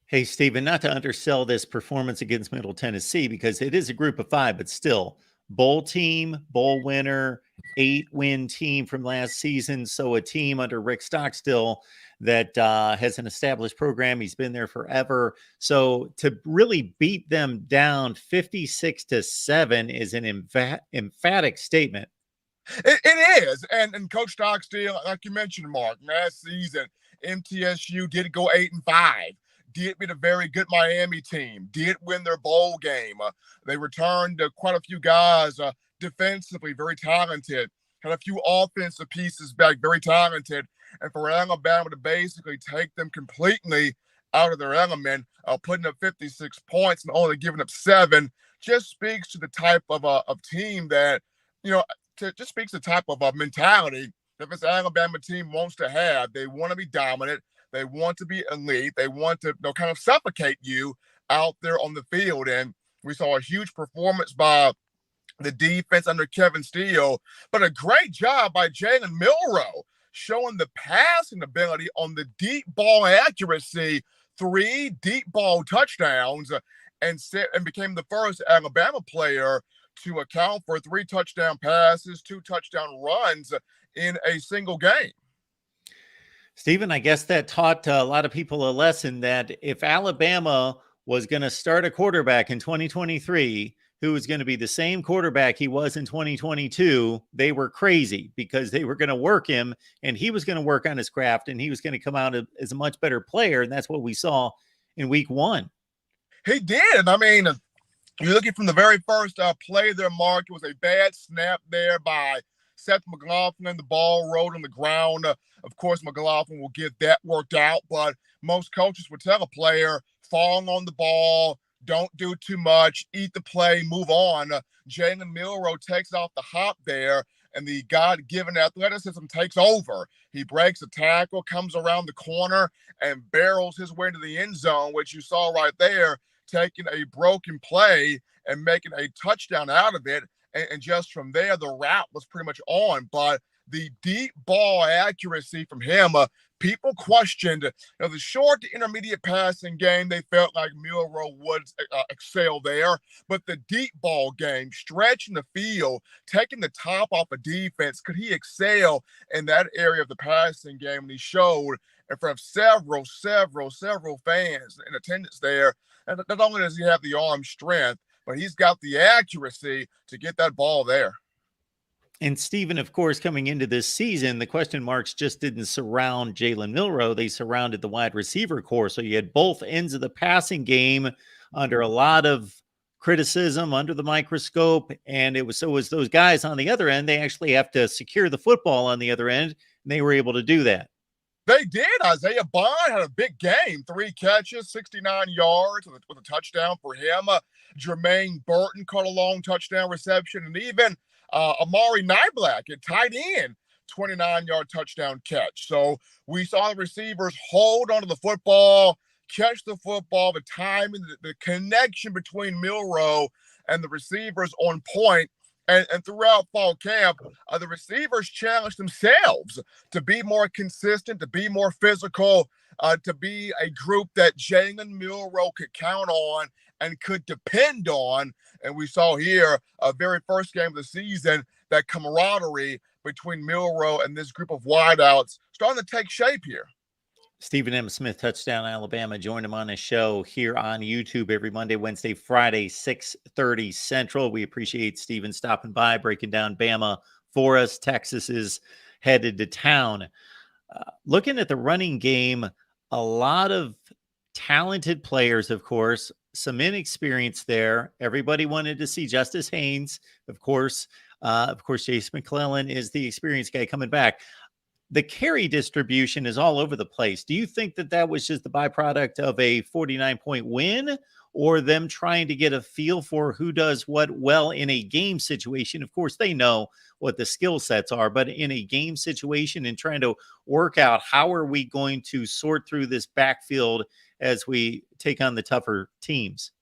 Hey, Stephen, not to undersell this performance against Middle Tennessee because it is a group of five, but still, bowl team, bowl winner, 8-win team from last season. So a team under Rick Stockstill that has an established program. He's been there forever. So to really beat them down 56-7 is an emphatic statement. It is. And Coach Stockstill, like you mentioned, Mark, last season, MTSU did go 8-5. Did beat a very good Miami team. Did win their bowl game. They returned quite a few guys defensively, very talented. Had a few offensive pieces back, very talented. And for Alabama to basically take them completely out of their element, putting up 56 points and only giving up 7, just speaks to the type of team that, you know, just speaks to the type of mentality that this Alabama team wants to have. They want to be dominant. They want to be elite. They want to kind of suffocate you out there on the field. And we saw a huge performance by the defense under Kevin Steele, but a great job by Jalen Milroe showing the passing ability on the deep ball accuracy, 3 deep ball touchdowns, and became the first Alabama player to account for 3 touchdown passes, 2 touchdown runs in a single game. Stephen, I guess that taught a lot of people a lesson that if Alabama was going to start a quarterback in 2023 who was going to be the same quarterback he was in 2022, they were crazy because they were going to work him and he was going to work on his craft and he was going to come out as a much better player. And that's what we saw in week 1. He did. I mean, you're looking from the very first play there, Mark. It was a bad snap there by Seth McLaughlin. The ball rolled on the ground. Of course, McLaughlin will get that worked out, but most coaches would tell a player, fall on the ball, don't do too much, eat the play, move on. Jalen Milroe takes off the hop there, and the God-given athleticism takes over. He breaks a tackle, comes around the corner, and barrels his way into the end zone, which you saw right there, taking a broken play and making a touchdown out of it. And just from there, the route was pretty much on. But the deep ball accuracy from him, people questioned the short to intermediate passing game. They felt like Milroe would excel there. But the deep ball game, stretching the field, taking the top off of defense, could he excel in that area of the passing game? And he showed in front of several fans in attendance there. And not only does he have the arm strength, but he's got the accuracy to get that ball there. And Stephen, of course, coming into this season, the question marks just didn't surround Jalen Milroe. They surrounded the wide receiver core. So you had both ends of the passing game under a lot of criticism, under the microscope. And it was those guys on the other end, they actually have to secure the football on the other end. And they were able to do that. They did. Isaiah Bond had a big game, 3 catches, 69 yards with a touchdown for him. Jermaine Burton caught a long touchdown reception, and even Amari Niblack at tight end, 29-yard touchdown catch. So we saw the receivers hold onto the football, catch the football, the timing, the connection between Milroe and the receivers on point. And throughout fall camp, the receivers challenged themselves to be more consistent, to be more physical, to be a group that Jalen Milroe could count on and could depend on. And we saw here, very first game of the season, that camaraderie between Milroe and this group of wideouts starting to take shape here. Stephen M. Smith, Touchdown Alabama. Join him on his show here on YouTube every Monday, Wednesday, Friday, 6:30 Central. We appreciate Stephen stopping by, breaking down Bama for us. Texas is headed to town. Looking at the running game, a lot of talented players, of course, some inexperience there. Everybody wanted to see Justice Haynes. Of course, Chase McClellan is the experienced guy coming back. The carry distribution is all over the place. Do you think that was just the byproduct of a 49-point win or them trying to get a feel for who does what well in a game situation? Of course, they know what the skill sets are, but in a game situation and trying to work out how are we going to sort through this backfield as we take on the tougher teams?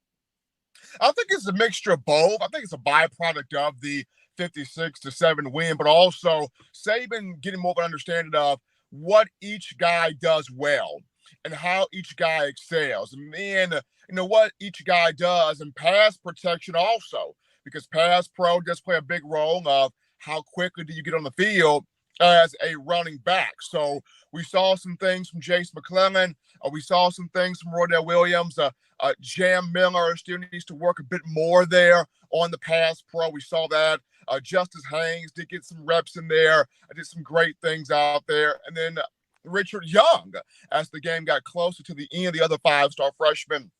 I think it's a mixture of both. I think it's a byproduct of the 56-7 win, but also Saban getting more of an understanding of what each guy does well. and how each guy excels. And then, what each guy does in pass protection also, because pass pro does play a big role of how quickly do you get on the field as a running back. So we saw some things from Jace McClellan. We saw some things from Rodell Williams. Jam Miller still needs to work a bit more there on the pass pro. We saw that. Justice Haynes did get some reps in there. I did some great things out there. And then Richard Young, as the game got closer to the end, the other five-star freshman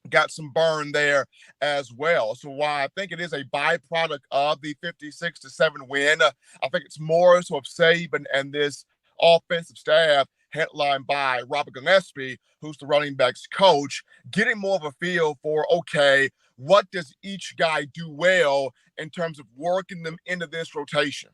got some burn there as well. So while I think it is a byproduct of the 56-7 win, I think it's more so of Saban and this offensive staff headlined by Robert Gillespie, who's the running backs coach, getting more of a feel for, okay, what does each guy do well in terms of working them into this rotation?